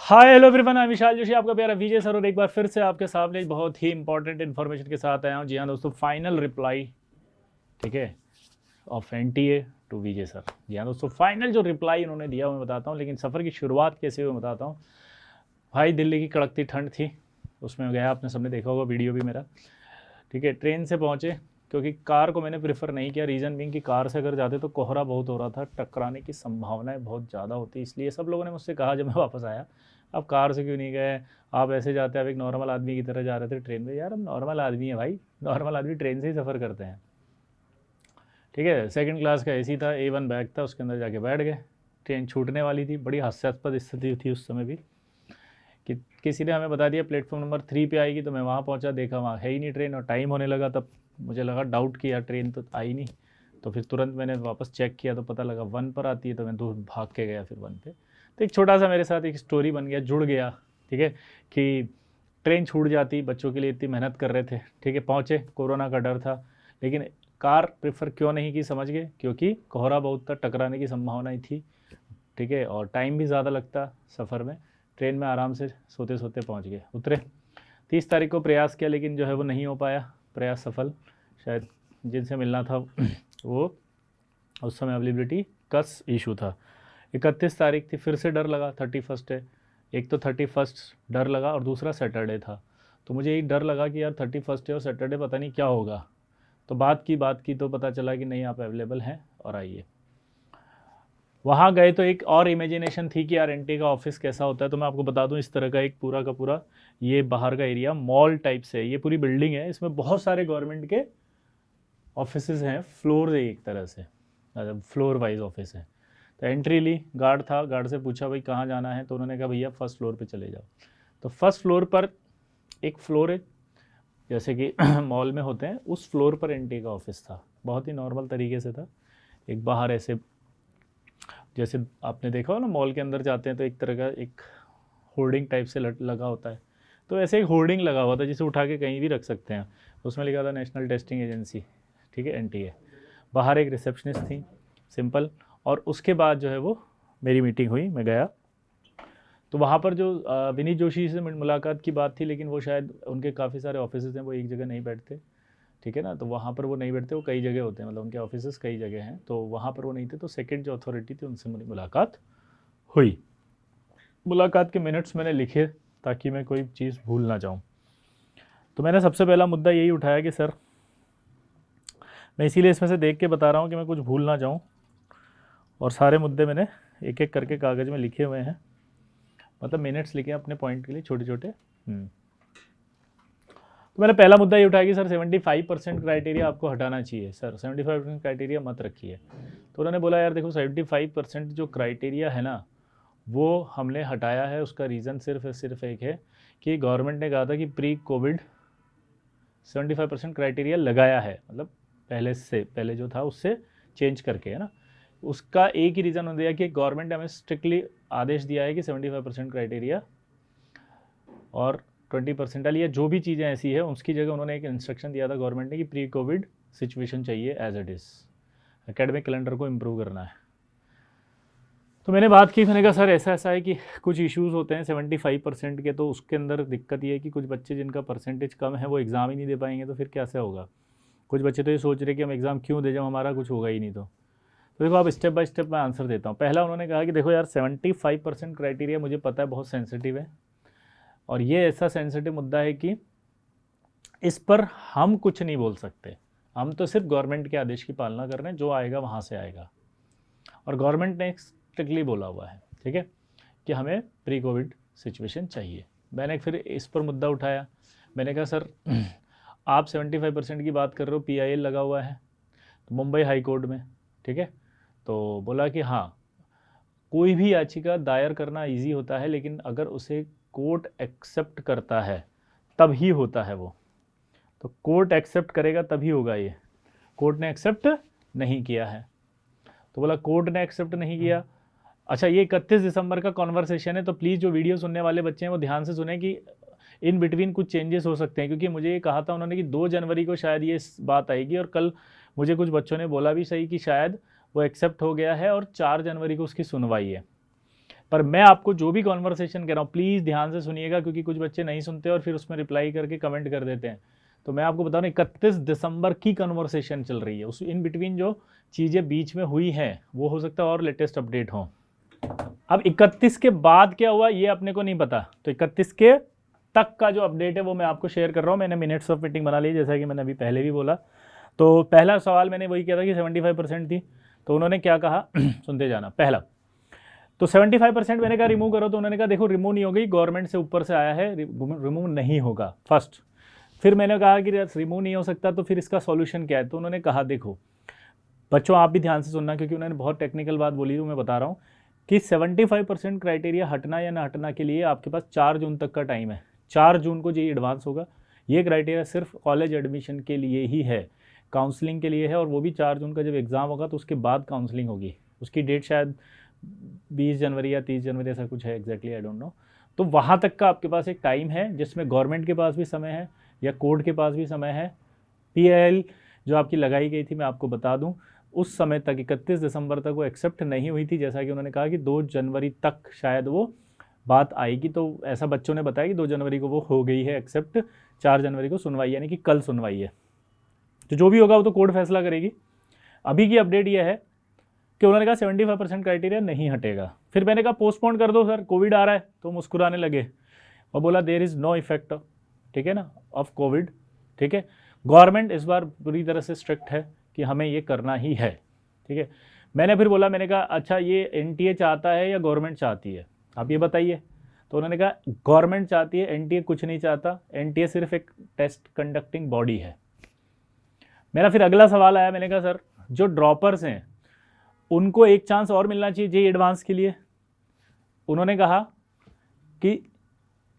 Hi hello everyone, मैं विशाल जोशी, आपका प्यारा विजय सर, और एक बार फिर से आपके सामने एक बहुत ही इंपॉर्टेंट इन्फॉर्मेशन के साथ आया हूँ। जी हाँ दोस्तों, फाइनल रिप्लाई, ठीक है, of NTA to Vijay sir. जी हाँ दोस्तों, फाइनल जो रिप्लाई उन्होंने दिया वो मैं बताता हूँ, लेकिन सफ़र की शुरुआत कैसे हुई मैं बताता हूँ। भाई दिल्ली की कड़कती ठंड थी, उसमें गया, आपने सबने देखा होगा वीडियो भी मेरा, ठीक है। ट्रेन से पहुँचे, क्योंकि कार को मैंने प्रेफर नहीं किया, रीज़न बीइंग कि कार से अगर जाते तो कोहरा बहुत हो रहा था, टकराने की संभावनाएं बहुत ज़्यादा होती, इसलिए सब लोगों ने मुझसे कहा जब मैं वापस आया, आप कार से क्यों नहीं गए, आप ऐसे जाते, आप एक नॉर्मल आदमी की तरह जा रहे थे ट्रेन में। यार हम नॉर्मल आदमी हैं भाई, नॉर्मल आदमी ट्रेन से ही सफ़र करते हैं, ठीक है। सेकंड क्लास का एसी था, A1 बैग था, उसके अंदर जाके बैठ गए। ट्रेन छूटने वाली थी, बड़ी हास्यास्पद स्थिति थी उस समय भी, कि किसी ने हमें बता दिया प्लेटफॉर्म नंबर 3 पे आएगी, तो मैं वहाँ पहुँचा, देखा वहाँ है ही नहीं ट्रेन, और टाइम होने लगा, तब मुझे लगा, डाउट किया, ट्रेन तो आई नहीं, तो फिर तुरंत मैंने वापस चेक किया तो पता लगा 1 पर आती है, तो मैं दूर भाग के गया फिर 1 पे। तो एक छोटा सा मेरे साथ एक स्टोरी बन गया, जुड़ गया, ठीक है, कि ट्रेन छूट जाती, बच्चों के लिए इतनी मेहनत कर रहे थे, ठीक है, पहुँचे, कोरोना का डर था, लेकिन कार प्रेफर क्यों नहीं की समझ गए, क्योंकि कोहरा बहुत था, टकराने की संभावना ही थी, ठीक है, और टाइम भी ज़्यादा लगता सफ़र में। ट्रेन में आराम से सोते सोते पहुंच गए, उतरे। 30 तारीख को प्रयास किया, लेकिन जो है वो नहीं हो पाया, प्रयास सफल, शायद जिनसे मिलना था वो उस समय अवेलेबिलिटी का इशू था। 31 तारीख थी, फिर से डर लगा, 31 है, एक तो 31 डर लगा, और दूसरा सैटरडे था, तो मुझे यही डर लगा कि यार 31 है और सैटरडे पता नहीं क्या होगा। तो बात की तो पता चला कि नहीं, आप अवेलेबल हैं और आइए। वहाँ गए तो एक और इमेजिनेशन थी कि यार एनटी का ऑफिस कैसा होता है, तो मैं आपको बता दूं, इस तरह का एक पूरा का पूरा ये बाहर का एरिया मॉल टाइप से है, ये पूरी बिल्डिंग है, इसमें बहुत सारे गवर्नमेंट के ऑफिसेज हैं, फ्लोर है एक तरह से, फ्लोर वाइज ऑफिस है। तो एंट्री ली, गार्ड था, गार्ड से पूछा भाई कहाँ जाना है, तो उन्होंने कहा भैया फर्स्ट फ्लोर पर चले जाओ। तो फर्स्ट फ्लोर पर एक फ्लोर है, जैसे कि मॉल में होते हैं, उस फ्लोर पर एनटी का ऑफिस था, बहुत ही नॉर्मल तरीके से था। एक बाहर ऐसे, जैसे आपने देखा हो ना, मॉल के अंदर जाते हैं तो एक तरह का एक होर्डिंग टाइप से लगा होता है, तो ऐसे एक होर्डिंग लगा हुआ था जिसे उठा के कहीं भी रख सकते हैं, उसमें लिखा था नेशनल टेस्टिंग एजेंसी, ठीक है, एनटीए। बाहर एक रिसेप्शनिस्ट थी, सिंपल। और उसके बाद जो है वो मेरी मीटिंग हुई, मैं गया, तो वहाँ पर जो विनीत जोशी से मुलाकात की बात थी, लेकिन वो शायद उनके काफ़ी सारे ऑफिस हैं, वो एक जगह नहीं बैठते, ठीक है ना, तो वहाँ पर वो नहीं बैठते, वो कई जगह होते हैं, मतलब उनके ऑफिस कई जगह हैं, तो वहाँ पर वो नहीं थे, तो सेकंड जो अथॉरिटी थी उनसे मेरी मुलाकात हुई। मुलाकात के मिनट्स मैंने लिखे ताकि मैं कोई चीज़ भूल ना जाऊँ। तो मैंने सबसे पहला मुद्दा यही उठाया कि सर, मैं इसीलिए इसमें से देख के बता रहा हूँ कि मैं कुछ भूल ना जाऊँ, और सारे मुद्दे मैंने एक एक करके कागज़ में लिखे हुए हैं, मतलब मिनट्स लिखे अपने पॉइंट के लिए छोटे छोटे। तो मैंने पहला मुद्दा ये उठाया कि सर 75% क्राइटेरिया आपको हटाना चाहिए, सर 75% क्राइटेरिया मत रखिए। तो उन्होंने बोला यार देखो, 75% जो क्राइटेरिया है ना, वो हमने हटाया है, उसका रीज़न सिर्फ एक है कि गवर्नमेंट ने कहा था कि प्री कोविड 75% क्राइटेरिया लगाया है, मतलब पहले जो था उससे चेंज करके, है ना, उसका एक ही रीज़न दिया कि गवर्नमेंट ने हमें स्ट्रिक्टली आदेश दिया है कि 75% क्राइटेरिया और 20% वाली या जो भी चीज़ें ऐसी है, उसकी जगह उन्होंने एक इंस्ट्रक्शन दिया था गवर्नमेंट ने कि प्री कोविड सिचुएशन चाहिए as it is, academic calendar को इम्प्रूव करना है। तो मैंने बात की, मैंने कहा सर ऐसा ऐसा है कि कुछ इश्यूज़ होते हैं 75% के, तो उसके अंदर दिक्कत ये है कि कुछ बच्चे जिनका परसेंटेज कम है वो एग्ज़ाम ही नहीं दे पाएंगे, तो फिर कैसे होगा। कुछ बच्चे तो ये सोच रहे कि हम एग्ज़ाम क्यों दे, जब हमारा कुछ होगा ही नहीं। तो देखो, आप स्टेप बाय स्टेप मैं आंसर देता हूँ। पहला उन्होंने कहा कि देखो यार, 75% क्राइटेरिया मुझे पता है बहुत सेंसिटिव है, और ये ऐसा सेंसिटिव मुद्दा है कि इस पर हम कुछ नहीं बोल सकते, हम तो सिर्फ गवर्नमेंट के आदेश की पालना कर रहे हैं, जो आएगा वहाँ से आएगा, और गवर्नमेंट ने स्ट्रिक्टली बोला हुआ है, ठीक है, कि हमें प्री कोविड सिचुएशन चाहिए। मैंने फिर इस पर मुद्दा उठाया, मैंने कहा सर आप 75% की बात कर रहे हो, PIL लगा हुआ है तो मुंबई हाई कोर्ट में, ठीक है। तो बोला कि हाँ, कोई भी याचिका दायर करना इजी होता है, लेकिन अगर उसे कोर्ट एक्सेप्ट करता है तभी होता है वो, तो कोर्ट एक्सेप्ट करेगा तभी होगा ये, कोर्ट ने एक्सेप्ट नहीं किया है। तो बोला कोर्ट ने एक्सेप्ट नहीं किया, अच्छा ये 31 दिसंबर का कॉन्वर्सेशन है, तो प्लीज़ जो वीडियो सुनने वाले बच्चे हैं वो ध्यान से सुने कि इन बिटवीन कुछ चेंजेस हो सकते हैं, क्योंकि मुझे ये कहा था उन्होंने कि 2 जनवरी को शायद ये बात आएगी, और कल मुझे कुछ बच्चों ने बोला भी सही कि शायद वो एक्सेप्ट हो गया है और 4 जनवरी को उसकी सुनवाई है। पर मैं आपको जो भी कॉन्वर्सेशन कर रहा हूँ प्लीज़ ध्यान से सुनिएगा, क्योंकि कुछ बच्चे नहीं सुनते और फिर उसमें रिप्लाई करके कमेंट कर देते हैं। तो मैं आपको बता रहा हूँ 31 दिसंबर की कन्वर्सेशन चल रही है, उस इन बिटवीन जो चीज़ें बीच में हुई हैं वो हो सकता है और लेटेस्ट अपडेट हो। अब 31 के बाद क्या हुआ ये अपने को नहीं पता, तो 31 के तक का जो अपडेट है वो मैं आपको शेयर कर रहा हूँ। मैंने मिनट्स ऑफ मीटिंग बना ली, जैसा कि मैंने अभी पहले भी बोला। तो पहला सवाल मैंने वही किया था कि 75% थी, तो उन्होंने क्या कहा सुनते जाना। पहला तो 75% मैंने कहा रिमूव करो, तो उन्होंने कहा देखो रिमूव नहीं हो गई, गवर्नमेंट से ऊपर से आया है, रिमूव नहीं होगा फर्स्ट। फिर मैंने कहा कि रिमूव नहीं हो सकता तो फिर इसका सॉल्यूशन क्या है, तो उन्होंने कहा देखो बच्चों आप भी ध्यान से सुनना, क्योंकि उन्होंने बहुत टेक्निकल बात बोली, तो मैं बता रहा हूँ कि 75% क्राइटेरिया हटना या ना हटना के लिए आपके पास 4 जून तक का टाइम है। 4 जून को जेईई एडवांस होगा। ये क्राइटेरिया सिर्फ कॉलेज एडमिशन के लिए ही है, काउंसलिंग के लिए है, और वो भी 4 जून का जब एग्ज़ाम होगा तो उसके बाद काउंसलिंग होगी। उसकी डेट शायद 20 जनवरी या 30 जनवरी ऐसा कुछ है, एग्जैक्टली आई डोंट नो। तो वहाँ तक का आपके पास एक टाइम है जिसमें गवर्नमेंट के पास भी समय है या कोर्ट के पास भी समय है। PIL जो आपकी लगाई गई थी मैं आपको बता दूं, उस समय तक 31 दिसंबर तक वो एक्सेप्ट नहीं हुई थी। जैसा कि उन्होंने कहा कि 2 जनवरी तक शायद वो बात आएगी, तो ऐसा बच्चों ने बताया कि 2 जनवरी को वो हो गई है एक्सेप्ट, 4 जनवरी को सुनवाई, यानी कि कल सुनवाई है। तो जो भी होगा वो तो कोर्ट फैसला करेगी। अभी की अपडेट ये है कि उन्होंने कहा 75% क्राइटेरिया नहीं हटेगा। फिर मैंने कहा पोस्टपोन कर दो सर, कोविड आ रहा है, तो मुस्कुराने लगे और बोला देयर इज़ नो इफेक्ट, ठीक है ना, ऑफ कोविड। ठीक है, गवर्नमेंट इस बार पूरी तरह से स्ट्रिक्ट है कि हमें ये करना ही है। ठीक है, मैंने फिर बोला, मैंने कहा अच्छा ये NTA चाहता है या गवर्नमेंट चाहती है, आप ये बताइए। तो उन्होंने कहा गवर्नमेंट चाहती है, NTA कुछ नहीं चाहता, NTA सिर्फ एक टेस्ट कंडक्टिंग बॉडी है। मेरा फिर अगला सवाल आया, मैंने कहा सर जो ड्रॉपर्स हैं उनको एक चांस और मिलना चाहिए जेईई एडवांस के लिए। उन्होंने कहा कि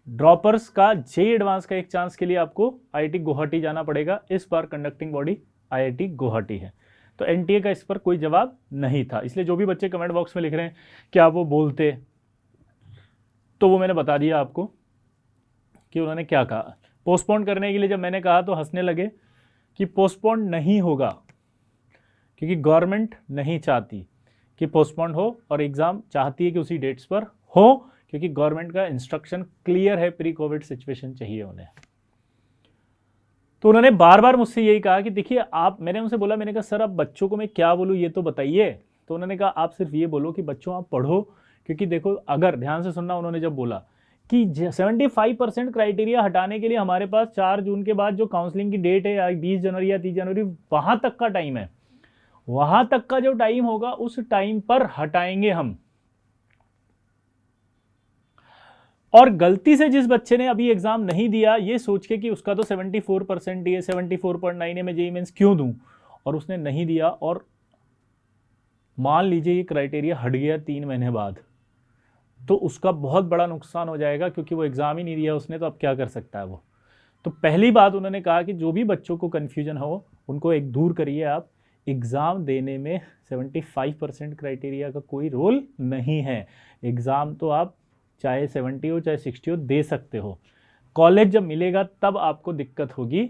ड्रॉपर्स का जेईई एडवांस का एक चांस के लिए आपको IIT गुवाहाटी जाना पड़ेगा, इस बार कंडक्टिंग बॉडी IIT गुवाहाटी है। तो NTA का इस पर कोई जवाब नहीं था, इसलिए जो भी बच्चे कमेंट बॉक्स में लिख रहे हैं कि आप वो बोलते, तो वो मैंने बता दिया आपको कि उन्होंने क्या कहा। पोस्टपोन करने के लिए जब मैंने कहा तो हंसने लगे कि पोस्टपोन नहीं होगा, क्योंकि गवर्नमेंट नहीं चाहती कि पोस्टपोन हो और एग्ज़ाम चाहती है कि उसी डेट्स पर हो, क्योंकि गवर्नमेंट का इंस्ट्रक्शन क्लियर है, प्री कोविड सिचुएशन चाहिए उन्हें। तो उन्होंने बार बार मुझसे यही कहा कि देखिए आप, मैंने उनसे बोला, मैंने कहा सर अब बच्चों को मैं क्या बोलूँ ये तो बताइए। तो उन्होंने कहा आप सिर्फ ये बोलो कि बच्चों आप पढ़ो, क्योंकि देखो अगर ध्यान से सुनना, उन्होंने जब बोला कि 75% क्राइटेरिया हटाने के लिए हमारे पास 4 जून के बाद जो काउंसलिंग की डेट है या 20 जनवरी या 30 जनवरी वहाँ तक का टाइम है, वहां तक का जो टाइम होगा उस टाइम पर हटाएंगे हम। और गलती से जिस बच्चे ने अभी एग्जाम नहीं दिया ये सोच के कि उसका तो 74% ही है, 74.9 है, मैं जेईई मेंस क्यों दूं, और उसने नहीं दिया, और मान लीजिए ये क्राइटेरिया हट गया 3 महीने बाद, तो उसका बहुत बड़ा नुकसान हो जाएगा, क्योंकि वो एग्जाम ही नहीं दिया उसने, तो अब क्या कर सकता है वो। तो पहली बात उन्होंने कहा कि जो भी बच्चों को कन्फ्यूजन हो उनको एक दूर करिए आप, एग्ज़ाम देने में 75% क्राइटेरिया का कोई रोल नहीं है। एग्ज़ाम तो आप चाहे 70 हो चाहे 60 हो दे सकते हो, कॉलेज जब मिलेगा तब आपको दिक्कत होगी,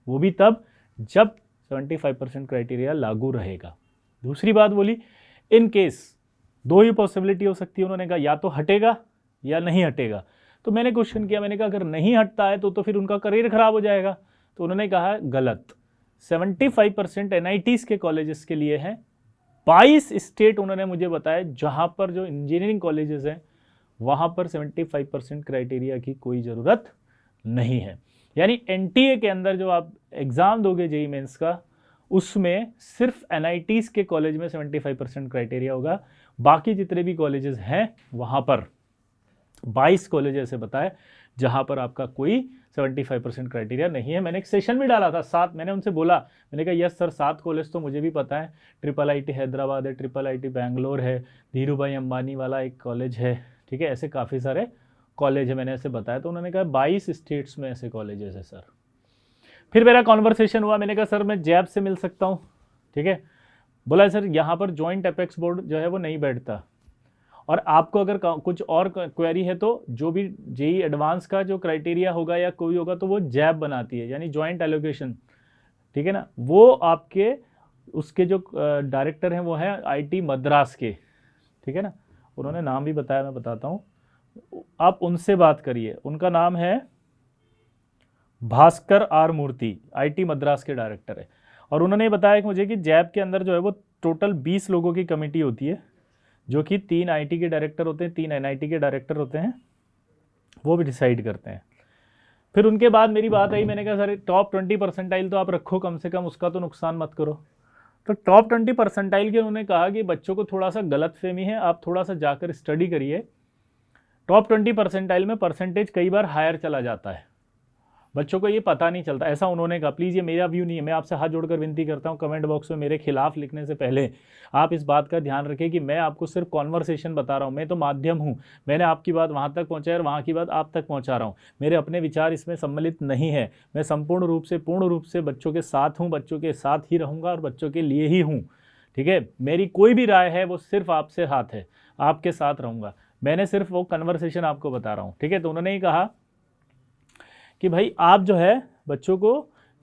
वो भी तब जब 75% क्राइटेरिया लागू रहेगा। दूसरी बात बोली, इन केस 2 ही पॉसिबिलिटी हो सकती है, उन्होंने कहा या तो हटेगा या नहीं हटेगा। तो मैंने क्वेश्चन किया, मैंने कहा अगर नहीं हटता है तो फिर उनका करियर खराब हो जाएगा। तो उन्होंने कहा गलत, 75% NITs के कॉलेजेस के लिए हैं। 22 स्टेट उन्होंने मुझे बताया जहां पर जो इंजीनियरिंग कॉलेजेस हैं वहां पर 75% क्राइटेरिया की कोई ज़रूरत नहीं है। यानी NTA के अंदर जो आप एग्ज़ाम दोगे जेईई मेंस का, उसमें सिर्फ NITs के कॉलेज में 75% क्राइटेरिया होगा। बाकी जितने भी कॉलेजेस हैं वहां पर 22 कॉलेज ऐसे बताए जहां पर आपका कोई 75% क्राइटेरिया नहीं है। मैंने एक सेशन भी डाला था 7, मैंने उनसे बोला, मैंने कहा यस सर 7 कॉलेज तो मुझे भी पता है, IIIT हैदराबाद है, IIIT बैंगलोर है, धीरू भाई अंबानी वाला एक कॉलेज है, ठीक है, ऐसे काफ़ी सारे कॉलेज है, मैंने ऐसे बताया। तो उन्होंने कहा 22 स्टेट्स में ऐसे कॉलेजेस है सर। फिर मेरा कॉन्वर्सेशन हुआ, मैंने कहा सर मैं जैब से मिल सकता हूँ, ठीक है। बोला सर यहाँ पर जॉइंट अपेक्स बोर्ड जो है वो नहीं बैठता, और आपको अगर कुछ और क्वेरी है तो जो भी जेईई एडवांस का जो क्राइटेरिया होगा या कोई होगा तो वो जैब बनाती है, यानी जॉइंट एलोकेशन, ठीक है ना। वो आपके उसके जो डायरेक्टर हैं वो हैं IIT मद्रास के, ठीक है ना, उन्होंने नाम भी बताया, मैं बताता हूँ, आप उनसे बात करिए। उनका नाम है भास्कर आर मूर्ति, आईटी मद्रास के डायरेक्टर है। और उन्होंने बताया कि मुझे कि जैब के अंदर जो है वो टोटल 20 लोगों की कमेटी होती है, जो कि 3 आईटी के डायरेक्टर होते हैं, 3 एनआईटी के डायरेक्टर होते हैं, वो भी डिसाइड करते हैं। फिर उनके बाद मेरी बात आई, मैंने कहा सर टॉप 20 परसेंटाइल तो आप रखो कम से कम, उसका तो नुकसान मत करो। तो टॉप 20 परसेंटाइल के उन्होंने कहा कि बच्चों को थोड़ा सा गलत फहमी है, आप थोड़ा सा जाकर स्टडी करिए। टॉप 20 परसेंटाइल में परसेंटेज कई बार हायर चला जाता है, बच्चों को ये पता नहीं चलता, ऐसा उन्होंने कहा। प्लीज़ ये मेरा व्यू नहीं है, मैं आपसे हाथ जोड़कर विनती करता हूँ, कमेंट बॉक्स में मेरे खिलाफ लिखने से पहले आप इस बात का ध्यान रखें कि मैं आपको सिर्फ कॉन्वर्सेशन बता रहा हूँ, मैं तो माध्यम हूँ, मैंने आपकी बात वहाँ तक पहुँचाई और वहाँ की बात आप तक पहुँचा रहा हूँ, मेरे अपने विचार इसमें सम्मिलित नहीं है। मैं संपूर्ण रूप से पूर्ण रूप से बच्चों के साथ हूँ, बच्चों के साथ ही रहूँगा और बच्चों के लिए ही हूँ, ठीक है। मेरी कोई भी राय है वो सिर्फ आपसे हाथ है, आपके साथ रहूँगा, मैंने सिर्फ वो कन्वर्सेशन आपको बता रहा हूँ, ठीक है। तो उन्होंने ही कहा कि भाई आप जो है बच्चों को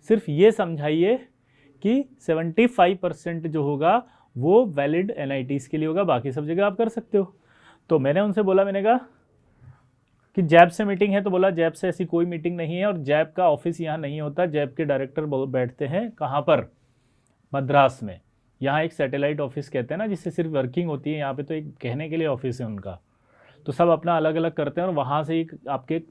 सिर्फ ये समझाइए कि 75% जो होगा वो वैलिड एनआईटीज़ के लिए होगा, बाकी सब जगह आप कर सकते हो। तो मैंने उनसे बोला, मैंने कहा कि जैब से मीटिंग है, तो बोला जैब से ऐसी कोई मीटिंग नहीं है और जैब का ऑफिस यहाँ नहीं होता, जैब के डायरेक्टर बैठते हैं कहाँ पर, मद्रास में। यहाँ एक सैटेलाइट ऑफिस कहते हैं ना, जिससे सिर्फ वर्किंग होती है, यहाँ पे तो एक कहने के लिए ऑफिस है उनका, तो सब अपना अलग अलग करते हैं और वहाँ से एक आपके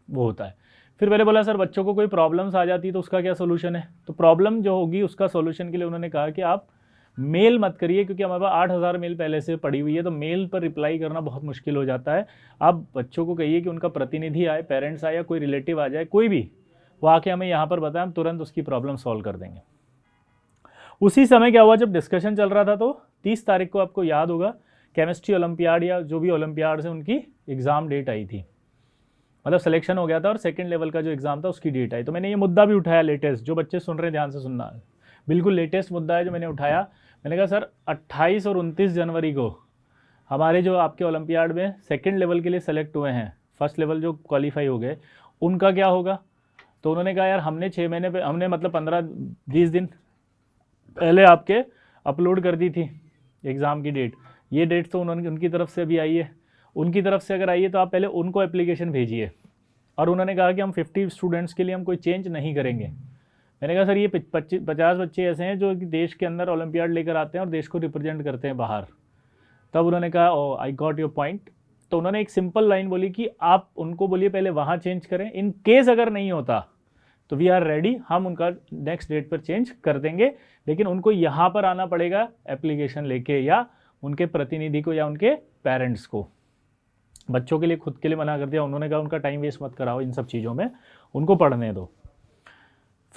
वो होता है। फिर मैंने बोला सर बच्चों को कोई प्रॉब्लम्स आ जाती है तो उसका क्या सोल्यूशन है। तो प्रॉब्लम जो होगी उसका सोल्यूशन के लिए उन्होंने कहा कि आप मेल मत करिए, क्योंकि हमारे पास 8000 मेल पहले से पड़ी हुई है, तो मेल पर रिप्लाई करना बहुत मुश्किल हो जाता है। आप बच्चों को कहिए कि उनका प्रतिनिधि आए, पेरेंट्स आए या कोई रिलेटिव आ जाए, कोई भी, वो आके हमें यहाँ पर बताएं, हम तुरंत उसकी प्रॉब्लम सॉल्व कर देंगे। उसी समय क्या हुआ, जब डिस्कशन चल रहा था तो 30 तारीख को आपको याद होगा केमिस्ट्री ओलंपियाड या जो भी ओलंपियाड से उनकी एग्ज़ाम डेट आई थी, मतलब सिलेक्शन हो गया था और सेकंड लेवल का जो एग्ज़ाम था उसकी डेट आई। तो मैंने ये मुद्दा भी उठाया, लेटेस्ट, जो बच्चे सुन रहे हैं ध्यान से सुनना, बिल्कुल लेटेस्ट मुद्दा है जो मैंने उठाया। मैंने कहा सर 28 और 29 जनवरी को हमारे जो आपके ओलंपियाड में सेकंड लेवल के लिए सेलेक्ट हुए हैं, फर्स्ट लेवल जो क्वालिफाई हो गए, उनका क्या होगा। तो उन्होंने कहा यार हमने 6 महीने पे, हमने मतलब 15-20 दिन पहले आपके अपलोड कर दी थी एग्ज़ाम की डेट, ये डेट तो उन्होंने उनकी तरफ से अभी आई है, उनकी तरफ से अगर आई है तो आप पहले उनको एप्लीकेशन भेजिए। और उन्होंने कहा कि हम 50 स्टूडेंट्स के लिए हम कोई चेंज नहीं करेंगे। मैंने कहा सर ये 50 बच्चे ऐसे हैं जो कि देश के अंदर ओलंपियाड लेकर आते हैं और देश को रिप्रेजेंट करते हैं बाहर। तब उन्होंने कहा ओ आई गॉट योर पॉइंट। तो उन्होंने एक सिंपल लाइन बोली कि आप उनको बोलिए पहले वहाँ चेंज करें, इन केस अगर नहीं होता तो वी आर रेडी, हम उनका नेक्स्ट डेट पर चेंज कर देंगे, लेकिन उनको यहाँ पर आना पड़ेगा एप्लीकेशन लेके, या उनके प्रतिनिधि को या उनके पेरेंट्स को। बच्चों के लिए खुद के लिए मना कर दिया उन्होंने, कहा उनका टाइम वेस्ट मत कराओ इन सब चीज़ों में, उनको पढ़ने दो।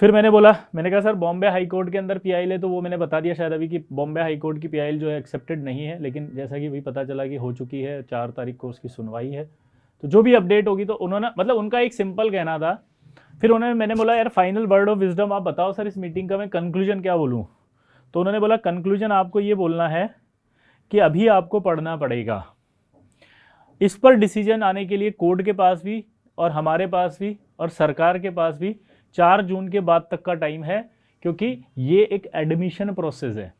फिर मैंने बोला, मैंने कहा सर बॉम्बे हाई कोर्ट के अंदर पीआईएल है, तो वो मैंने बता दिया शायद अभी कि बॉम्बे हाई कोर्ट की पीआईएल जो है एक्सेप्टेड नहीं है, लेकिन जैसा कि अभी पता चला कि हो चुकी है, 4 तारीख को उसकी सुनवाई है, तो जो भी अपडेट होगी। तो उन्होंने मतलब उनका एक सिंपल कहना था। फिर मैंने बोला यार फाइनल वर्ड ऑफ विजडम आप बताओ सर इस मीटिंग का, मैं कंक्लूजन क्या बोलूँ। तो उन्होंने बोला कंक्लूजन आपको ये बोलना है कि अभी आपको पढ़ना पड़ेगा, इस पर डिसीजन आने के लिए कोर्ट के पास भी और हमारे पास भी और सरकार के पास भी 4 जून के बाद तक का टाइम है, क्योंकि ये एक एडमिशन प्रोसेस है,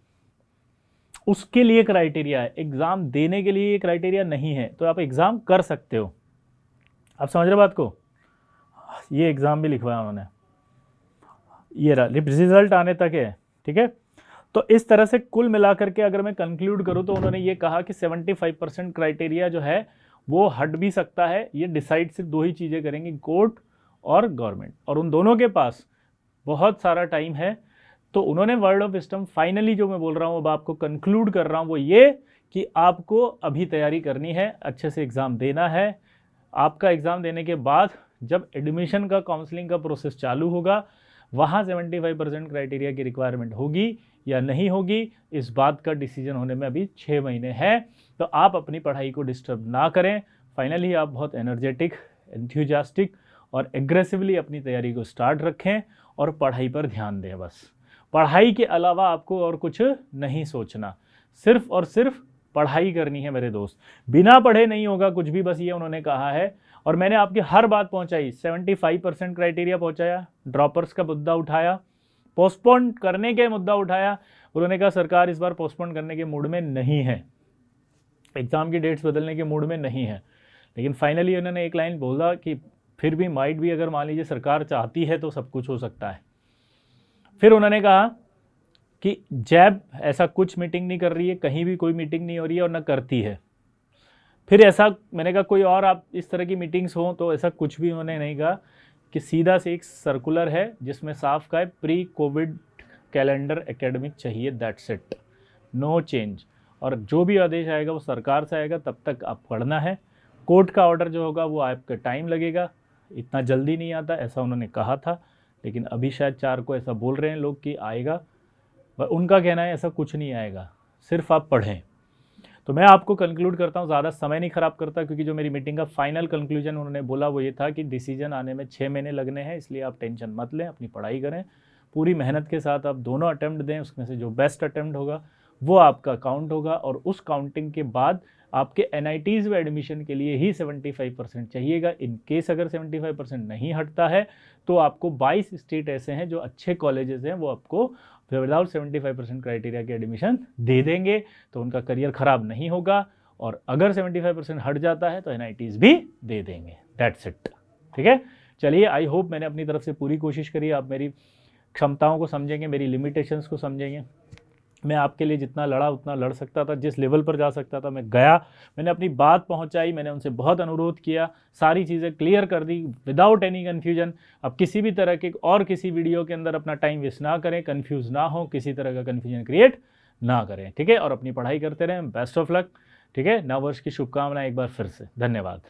उसके लिए क्राइटेरिया है, एग्ज़ाम देने के लिए ये क्राइटेरिया नहीं है। तो आप एग्ज़ाम कर सकते हो, आप समझ रहे बात को। ये एग्ज़ाम भी लिखवाया उन्होंने, ये रिजल्ट आने तक है, ठीक है। तो इस तरह से कुल मिलाकर के अगर मैं कंक्लूड करूं तो उन्होंने ये कहा कि 75% क्राइटेरिया जो है वो हट भी सकता है, ये डिसाइड सिर्फ 2 ही चीज़ें करेंगी, कोर्ट और गवर्नमेंट, और उन दोनों के पास बहुत सारा टाइम है। तो उन्होंने वर्ड ऑफ विजडम फाइनली जो मैं बोल रहा हूँ अब आपको कंक्लूड कर रहा हूँ वो ये कि आपको अभी तैयारी करनी है, अच्छे से एग्ज़ाम देना है। आपका एग्ज़ाम देने के बाद जब एडमिशन का काउंसलिंग का प्रोसेस चालू होगा, वहाँ 75% क्राइटेरिया की रिक्वायरमेंट होगी या नहीं होगी, इस बात का डिसीजन होने में अभी 6 महीने हैं। तो आप अपनी पढ़ाई को डिस्टर्ब ना करें, फाइनली आप बहुत एनर्जेटिक, एंथुजियास्टिक और एग्रेसिवली अपनी तैयारी को स्टार्ट रखें और पढ़ाई पर ध्यान दें। बस पढ़ाई के अलावा आपको और कुछ नहीं सोचना, सिर्फ और सिर्फ पढ़ाई करनी है मेरे दोस्त, बिना पढ़े नहीं होगा कुछ भी, बस ये उन्होंने कहा है। और मैंने आपकी हर बात पहुंचाई, 75% क्राइटेरिया पहुंचाया, ड्रॉपर्स का मुद्दा उठाया, पोस्टपोन करने के मुद्दा उठाया। उन्होंने कहा सरकार इस बार पोस्टपोन करने के मूड में नहीं है, एग्ज़ाम की डेट्स बदलने के मूड में नहीं है। लेकिन फाइनली उन्होंने एक लाइन बोला कि फिर भी माइट भी अगर मान लीजिए सरकार चाहती है तो सब कुछ हो सकता है। फिर उन्होंने कहा कि जैब ऐसा कुछ मीटिंग नहीं कर रही है, कहीं भी कोई मीटिंग नहीं हो रही है और ना करती है। फिर ऐसा मैंने कहा कोई और आप इस तरह की मीटिंग्स हो, तो ऐसा कुछ भी उन्होंने नहीं कहा कि सीधा से एक सर्कुलर है जिसमें साफ का है प्री कोविड कैलेंडर एकेडमिक चाहिए, दैट्स इट, नो चेंज। और जो भी आदेश आएगा वो सरकार से आएगा, तब तक आप पढ़ना है। कोर्ट का ऑर्डर जो होगा वो आपका टाइम लगेगा, इतना जल्दी नहीं आता, ऐसा उन्होंने कहा था। लेकिन अभी शायद 4 को ऐसा बोल रहे हैं लोग कि आएगा, पर उनका कहना है ऐसा कुछ नहीं आएगा, सिर्फ आप पढ़ें। तो मैं आपको कंक्लूड करता हूँ, ज़्यादा समय नहीं ख़राब करता, क्योंकि जो मेरी मीटिंग का फाइनल कंक्लूजन उन्होंने बोला वो ये था कि डिसीजन आने में 6 महीने लगने हैं, इसलिए आप टेंशन मत लें, अपनी पढ़ाई करें, पूरी मेहनत के साथ आप दोनों अटैम्प्ट दें, उसमें से जो बेस्ट अटैम्प्ट होगा वो आपका काउंट होगा। और उस काउंटिंग के बाद आपके NITs में एडमिशन के लिए ही 75% चाहिएगा। इन केस अगर 75% नहीं हटता है तो आपको 22 स्टेट ऐसे हैं जो अच्छे कॉलेजेस हैं, वो आपको विदाउट 75% क्राइटेरिया के एडमिशन दे देंगे, तो उनका करियर ख़राब नहीं होगा। और अगर 75% हट जाता है तो NITs भी दे देंगे, दैट्स इट। ठीक है, चलिए, आई होप मैंने अपनी तरफ से पूरी कोशिश करी, आप मेरी क्षमताओं को समझेंगे, मेरी लिमिटेशंस को समझेंगे। मैं आपके लिए जितना लड़ा उतना लड़ सकता था, जिस लेवल पर जा सकता था मैं गया, मैंने अपनी बात पहुंचाई, मैंने उनसे बहुत अनुरोध किया, सारी चीज़ें क्लियर कर दी विदाउट एनी कन्फ्यूजन। अब किसी भी तरह के और किसी वीडियो के अंदर अपना टाइम वेस्ट ना करें, कन्फ्यूज़ ना हो, किसी तरह का कन्फ्यूजन क्रिएट ना करें, ठीक है। और अपनी पढ़ाई करते रहें, बेस्ट ऑफ लक, ठीक है। नववर्ष की शुभकामनाएं एक बार फिर से, धन्यवाद।